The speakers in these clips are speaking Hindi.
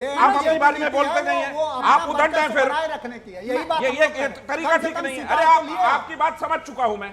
आप अपनी बारे में बोलते नहीं है, आप उधर जाए फिर रखने की है, यही बात ये तरीका ठीक नहीं है। अरे आपकी बात समझ चुका हूं मैं,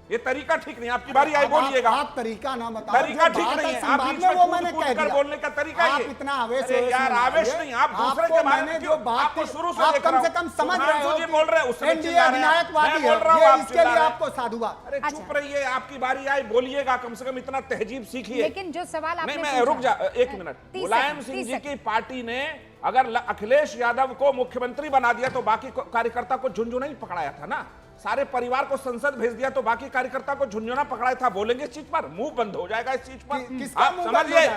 ये तरीका ठीक नहीं। आपकी बारी आई बोलिएगा। आप तरीका ना बताओ, तरीका ठीक नहीं है। आप बीच में वो मैंने कह कर दिया। बोलने का तरीका आप ये इतना आवेश यार आवेश नहीं, आप दूसरे के बारे में जो बात आपको शुरू से आप देख कम रहा से हूं। कम समझ रहे हो जी बोल रहे हैं, उससे एनडीए अधिनायकवादी है, ये इसके लिए आपको साधुवाद। अरे चुप रहिए, आपकी बारी आई बोलिएगा, कम से कम इतना तहजीब सीखिए। लेकिन जो सवाल आपने मैं रुक जा एक मिनट। मुलायम सिंह जी की पार्टी ने अगर अखिलेश यादव को मुख्यमंत्री बना दिया तो बाकी कार्यकर्ता को झुंझुना ही पकड़ाया था ना। सारे परिवार को संसद भेज दिया तो बाकी कार्यकर्ता को झुंझुना पकड़ाया था। बोलेंगे इस चीज पर, मुंह बंद हो जाएगा इस चीज पर। आप समझिए,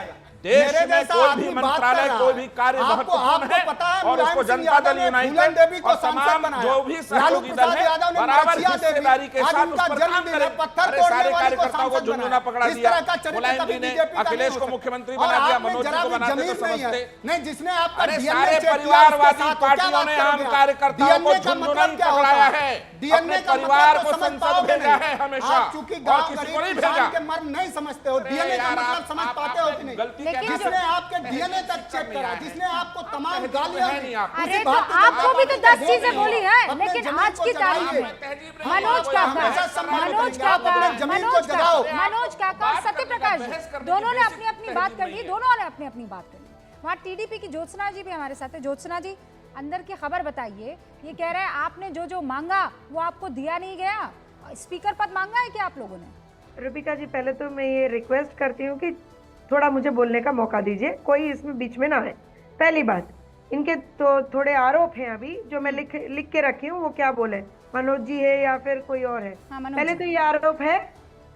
देश में कोई भी मंत्रालय, कोई भी कार्य महत्वपूर्ण है और उसको जनता दल यूनाइटेड और तमाम जो भी सहयोगी दल है बराबर हिस्सेदारी के साथ उस पर काम करें। अरे सारे कार्यकर्ताओं को झुंझुना पकड़ा दिया, मुलायम जी ने अखिलेश को मुख्यमंत्री बना दिया, मनोज जी को बनाते तो समझते नहीं, जिसने आपका अरे सारे परिवारवादी पार्टियों ने आम कार्यकर्ताओं को झुंझुना ही पकड़ाया है, अपने परिवार को संसद भेजा है हमेशा और किसी को नहीं भेजा। मर्म नहीं समझते हो, डीएनए का मतलब समझ पाते हो कि नहीं? जिसने आपके डीएनए तक चेक करा, जिसने आपको तमाम गालियां दी, अरे तो आपको भी तो 10 चीजें बोली है, लेकिन आज की तारीख में मनोज काका और सत्य प्रकाश दोनों ने अपनी अपनी बात कर ली, दोनों ने अपनी अपनी बात कर ली। वहाँ टीडीपी की ज्योत्सना जी भी हमारे साथ है। ज्योत्सना जी, अंदर की खबर बताइए। ये कह रहा है आपने जो जो मांगा वो आपको दिया नहीं गया, स्पीकर पद मांगा है क्या आप लोगों ने? रूबिका जी, पहले तो मैं ये रिक्वेस्ट करती हूँ कि थोड़ा मुझे बोलने का मौका दीजिए, कोई इसमें बीच में ना आए। पहली बात, इनके तो थोड़े आरोप हैं अभी जो मैं लिख के रखी हूँ, वो क्या बोले, मनोज जी है या फिर कोई और है। हाँ, पहले तो ये आरोप है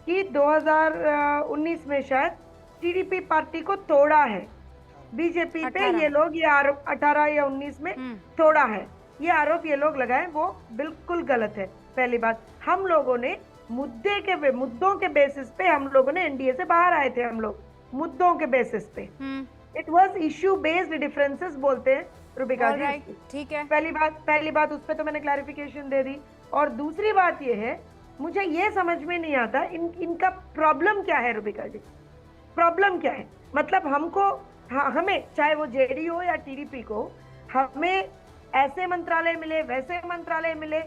कि 2019 में शायद टीडीपी पार्टी को तोड़ा है, बीजेपी पे ये लोग ये आरोप 18 या 19 में तोड़ा है, ये आरोप ये लोग लगाए, वो बिल्कुल गलत है। पहली बात, हम लोगों ने मुद्दों के बेसिस पे हम लोगों ने एनडीए से बाहर आए थे, हम लोग मुद्दों के बेसिस पे। It was issue based differences बोलते हैं रूबिका जी, ठीक है। पहली बात उस पे तो मैंने क्लैरिफिकेशन दे दी। और दूसरी बात ये है, मुझे ये समझ में नहीं आता इनका प्रॉब्लम क्या है रूबिका जी, प्रॉब्लम क्या है? मतलब हमको हमें चाहे वो जेडीयू हो या टीडीपी को, हमें ऐसे मंत्रालय मिले वैसे मंत्रालय मिले,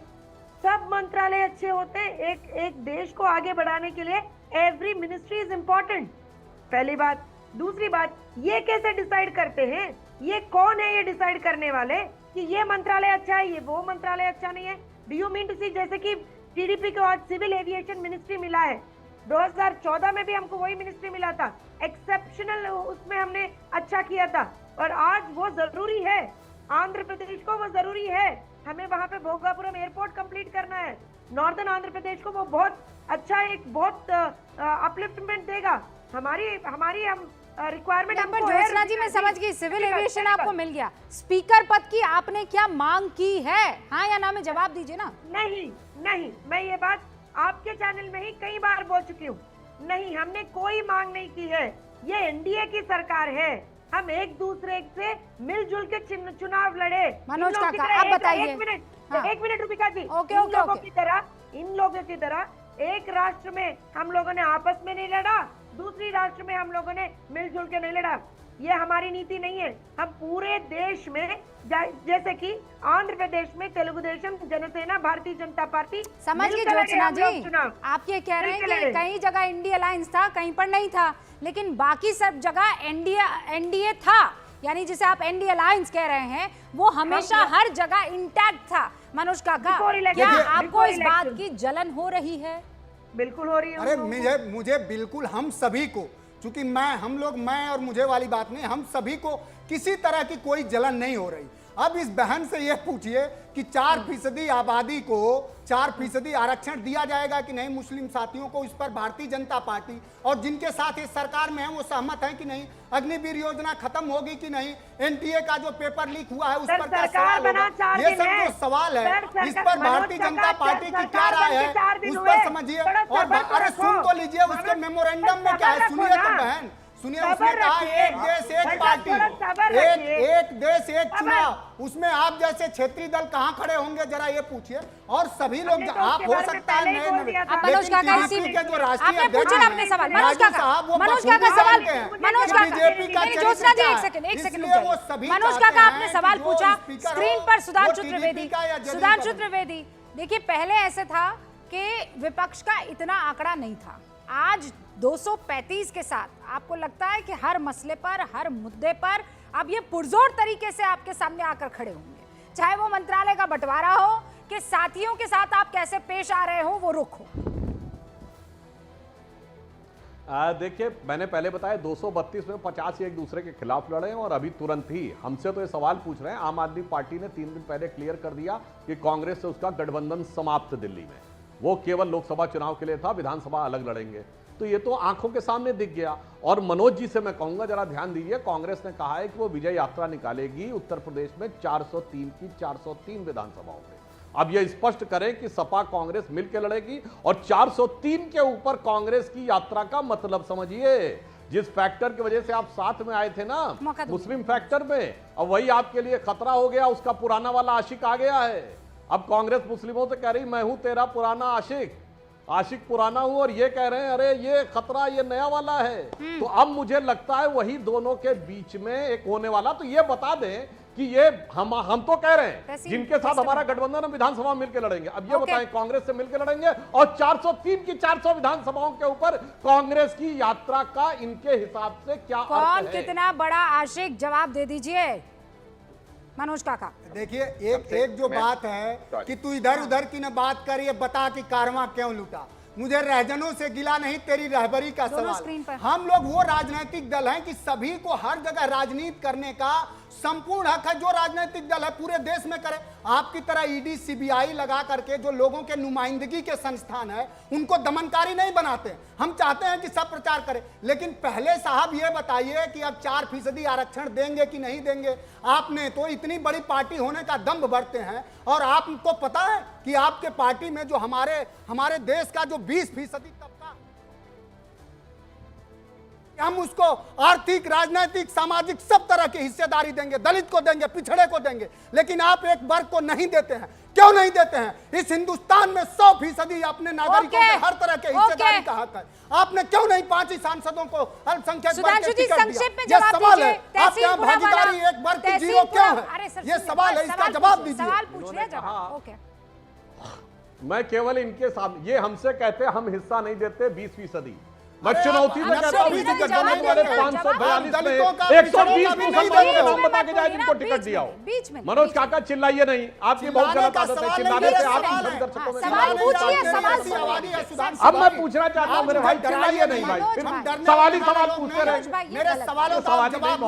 सब मंत्रालय अच्छे होते हैं। एक देश को आगे बढ़ाने के लिए एवरी मिनिस्ट्री इज इम्पोर्टेंट, पहली बात। दूसरी बात, ये कैसे डिसाइड करते हैं, ये कौन है ये डिसाइड करने वाले कि ये मंत्रालय अच्छा है, ये वो मंत्रालय अच्छा नहीं है? डू यू मीन टू सी, जैसे कि टीडीपी को आज सिविल एविएशन मिनिस्ट्री मिला है, 2014 में भी हमको वही मिनिस्ट्री मिला था, एक्सेप्शनल उसमें हमने अच्छा किया था, और आज वो जरूरी है, आंध्र प्रदेश को वो जरूरी है, हमें वहां पे भोगापुरम एयरपोर्ट कंप्लीट करना है, नॉर्दर्न आंध्र प्रदेश को वो बहुत अच्छा, एक बहुत अपलिफ्टमेंट देगा। हमारी हम रिक्वायरमेंट हमको है। ज्योत्सना जी, मैं समझ गई, सिविल एविएशन आपको मिल गया, स्पीकर पद की आपने क्या मांग की है, हाँ या ना में जवाब दीजिए ना। नहीं, मैं ये बात आपके चैनल में ही कई बार बोल चुकी हूँ, नहीं, हमने कोई मांग नहीं की है, ये एनडीए की सरकार है, हम एक दूसरे से मिलजुल के चुनाव लड़े। मनोज काका, आप बताइए। एक मिनट रूबिका जी, इन लोगों की तरह एक राष्ट्र में हम लोगों ने आपस में नहीं लड़ा, दूसरी राष्ट्र में हम लोगों ने मिलजुल के नहीं लड़ा, ये हमारी नीति नहीं है। हम पूरे देश में, जैसे कि आंध्र प्रदेश में तेलुगु देशम जनसेना भारतीय जनता पार्टी, समझ गई ज्योत्सना जी, आप ये कह रहे हैं कि कई जगह इंडिया अलायंस था, कहीं पर नहीं था, लेकिन बाकी सब जगह एनडीए था, यानी जिसे आप एनडीए अलायंस कह रहे हैं, वो हमेशा हर जगह इंटैक्ट था। मनोज काका, क्या आपको इस बात की जलन हो रही है? बिल्कुल हो रही है। अरे मुझे बिल्कुल, हम सभी को, चूंकि मैं और मुझे वाली बात नहीं, हम सभी को किसी तरह की कोई जलन नहीं हो रही। अब इस बहन से यह पूछिए कि 4% आबादी को 4% आरक्षण दिया जाएगा कि नहीं मुस्लिम साथियों को, इस पर भारतीय जनता पार्टी और जिनके साथ इस सरकार में है वो सहमत है कि नहीं? अग्निवीर योजना खत्म होगी कि नहीं? एनटीए का जो पेपर लीक हुआ है उस पर क्या सवाल होगा? ये सब जो सवाल है, इस पर भारतीय जनता पार्टी की क्या राय है उस पर समझिए। और अरे सुन तो लीजिए, उसके मेमोरेंडम में क्या है, सुनिए तो बहन, सुनिए, उसने कहा एक देश एक पार्टी, एक देश एक चुनाव। उसमें आप जैसे क्षेत्रीय दल कहां खड़े होंगे जरा ये पूछिए। और सभी लोग, आप हो सकता है नए, मनोज काका टीडीपी के जो राष्ट्रीय आपने पूछा ना अपने सवाल, मनोज काका, मनोज काका सवाल, मनोज काका, ज्योत्सना जी एक सेकंड मनोज काका आपने सवाल पूछा, स्क्रीन पर सुधांशु त्रिवेदी, सुधांशु त्रिवेदी। देखिए पहले ऐसे था कि विपक्ष का इतना आंकड़ा नहीं था, आज 235 के साथ आपको लगता है कि हर मसले पर, हर मुद्दे पर अब ये पुरजोर तरीके से आपके सामने आकर खड़े होंगे, चाहे वो मंत्रालय का बंटवारा हो कि साथियों के साथ आप कैसे पेश आ रहे हो वो रुख हो। देखिए, मैंने पहले बताया 232 में 50 ही एक दूसरे के खिलाफ लड़े हैं और अभी तुरंत ही हमसे तो ये सवाल पूछ रहे हैं। आम आदमी पार्टी ने 3 दिन पहले क्लियर कर दिया कि कांग्रेस से उसका गठबंधन समाप्त दिल्ली में, वो केवल लोकसभा चुनाव के लिए था, विधानसभा अलग लड़ेंगे। तो ये तो आंखों के सामने दिख गया। और मनोज जी से मैं कहूंगा जरा ध्यान दीजिए, कांग्रेस ने कहा है कि वो विजय यात्रा निकालेगी उत्तर प्रदेश में 403 की 403 विधानसभाओं में। अब ये स्पष्ट करें कि सपा कांग्रेस मिलकर लड़ेगी और 403 के ऊपर कांग्रेस की यात्रा का मतलब समझिए। जिस फैक्टर की वजह से आप साथ में आए थे ना, मुस्लिम फैक्टर में, अब वही आपके लिए खतरा हो गया, उसका पुराना वाला आशिक आ गया है। अब कांग्रेस मुस्लिमों से कह रही मैं हूं तेरा पुराना आशिक पुराना हूं, और ये कह रहे हैं अरे ये खतरा ये नया वाला है। तो अब मुझे लगता है वही दोनों के बीच में एक होने वाला। तो ये बता दें कि ये हम तो कह रहे हैं जिनके साथ हमारा गठबंधन हम विधानसभा मिलकर लड़ेंगे। अब ये बताएं कांग्रेस से मिलकर लड़ेंगे और 403 की 400 विधानसभाओं के ऊपर कांग्रेस की यात्रा का इनके हिसाब से क्या अर्थ है? कौन कितना बड़ा आशिक, जवाब दे दीजिए मनोज काका। देखिए एक जो बात है कि तू इधर उधर की न बात कर, ये बता कि कारवां क्यों लूटा। मुझे रहजनों से गिला नहीं, तेरी रहबरी का सवाल। हम लोग वो राजनीतिक दल हैं कि सभी को हर जगह राजनीति करने का संपूर्ण हक है। जो राजनीतिक दल है पूरे देश में करे। आपकी तरह ईडी सीबीआई लगा करके जो लोगों के नुमाइंदगी के संस्थान है उनको दमनकारी नहीं बनाते। हम चाहते हैं कि सब प्रचार करें, लेकिन पहले साहब ये बताइए कि अब 4% आरक्षण देंगे कि नहीं देंगे। आपने तो इतनी बड़ी पार्टी होने का दम्भ भरते हैं, और आपको पता है कि आपके पार्टी में जो हमारे देश का जो 20% तबका, हम उसको आर्थिक, राजनीतिक, सामाजिक सब तरह की हिस्सेदारी देंगे, दलित को देंगे, पिछड़े को देंगे, लेकिन आप एक वर्ग को नहीं देते हैं। क्यों नहीं देते हैं? इस हिंदुस्तान में 100% अपने नागरिकों के हर तरह के हिस्सेदारी का हक है। आपने क्यों नहीं 5 ही सांसदों को अल्पसंख्यक वर्ग के टिकट दिया? ये सवाल है। आपके यहाँ भागीदारी एक वर्ग की जीरो क्यों है? ये सवाल है, इसका जवाब दीजिए। सवाल पूछ रहे हैं, ओके। मैं केवल इनके सामने, ये हमसे कहते हैं हम हिस्सा नहीं देते 20%। मैं चुनौती में कहता हूं 542 में 120 मुसलमानों के नाम बता के जाए जिनको टिकट दिया हो। मनोज काका चिल्लाइए नहीं, आपकी बहुत गलत आदत है चिल्लाने से। आप दर्शकों में अब मैं पूछना चाहता हूं मेरे भाई, चिल्लाइए नहीं भाई, फिर सवाल ही सवाल पूछते रहे। मेरे सवालों का जवाब।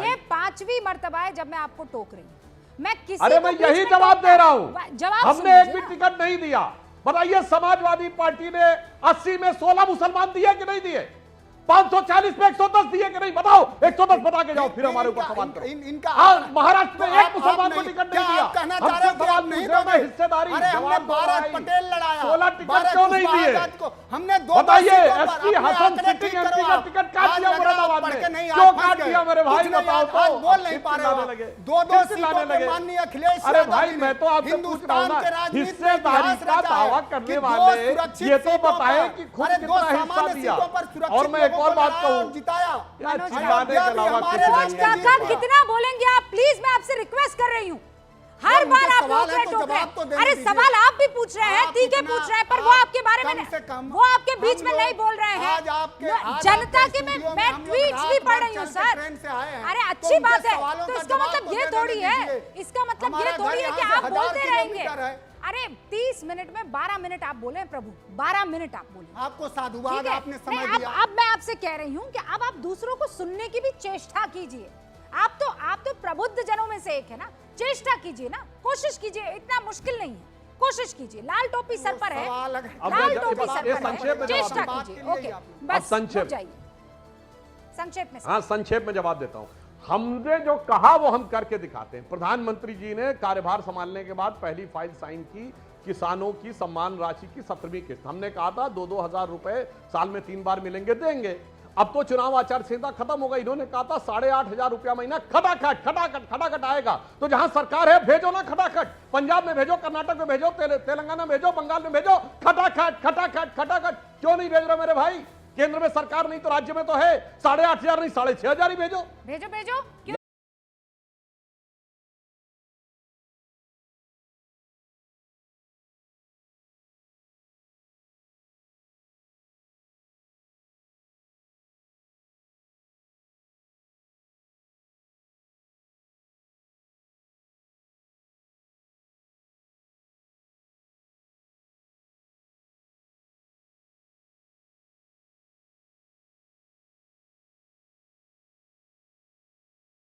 ये 5वीं मर्तबा है जब मैं आपको टोक रही हूं। मैं किसी अरे मैं यही जवाब दे रहा हूं, हमने एक भी टिकट नहीं दिया। बताइए समाजवादी पार्टी ने 80 में 16 मुसलमान दिए कि नहीं दिए? 540 में 110 दिए कि नहीं? बताओ, 110 बता के जाओ, फिर हमारे ऊपर सवाल करो। महाराष्ट्र में एक मुसलमान को टिकट नहीं दिया। हमसे सवाल पूछ रहे हैं हिस्सेदारी, जवाब पटेल लड़ाया, 16 टिकट क्यों नहीं दिए? हमने बताइए, एसपी हसन सिटिंग एमपी का टिकट काट दिया मुरादाबाद में, क्यों काट दिया मेरे भाई? बताओ तो। बोल नहीं पा रहे, 2 सीटों पे माननीय अखिलेश। अरे भाई मैं तो आपसे पूछ रहा हूं ना, हिस्सेदारी का दावा करने वाले ये तो बताएं कि खुद कितना हिस्सा दिया। और मैं और बात कहूं, जिताया मनोज काका कितना बोलेंगे आप? प्लीज मैं आपसे रिक्वेस्ट कर रही हूँ, हर बार आप लोग अरे सवाल आप भी पूछ रहे हैं, ठीक है पूछ रहे हैं, पर वो आपके बारे में, वो आपके बीच में नहीं बोल रहे हैं। जनता के मैं ट्वीट्स भी पढ़ रही हूँ सर। अरे अच्छी बात है, तो इसका मतलब ये थोड़ी है, इसका मतलब ये थोड़ी है कि आप बोलते रहेंगे। अरे 30 मिनट में 12 मिनट आप बोले प्रभु, 12 मिनट आप बोले। आपको साधुवाद आपने समय दिया। अब मैं आपसे कह रही हूँ कि अब आप दूसरों को सुनने की भी चेष्टा कीजिए। आप तो प्रबुद्ध जनों में से एक है ना, चेष्टा कीजिए ना, कोशिश कीजिए, इतना मुश्किल नहीं है, कोशिश कीजिए। लाल टोपी सर पर है, लाल टोपी सर पर है, चेष्टा कीजिए। ओके बस संक्षेप जाइए, संक्षेप में। हाँ संक्षेप में जवाब देता हूँ। हमने जो कहा वो हम करके दिखाते हैं। प्रधानमंत्री जी ने कार्यभार संभालने के बाद पहली फाइल साइन की, किसानों की सम्मान राशि की 17वीं किस्त। हमने कहा था 2-2 हजार रुपए साल में 3 बार मिलेंगे, देंगे। अब तो चुनाव आचार संहिता खत्म हो गई, इन्होंने कहा था 8,500 रुपया महीना खटाखट आएगा। तो जहां सरकार है भेजो ना खटाखट, पंजाब में भेजो, कर्नाटक में भेजो, तेलंगाना में भेजो, बंगाल में भेजो, खटाखट क्यों नहीं भेज रहे मेरे भाई? केंद्र में सरकार नहीं तो राज्य में तो है, 8,500 नहीं 6,500 ही भेजो। भेजो क्यों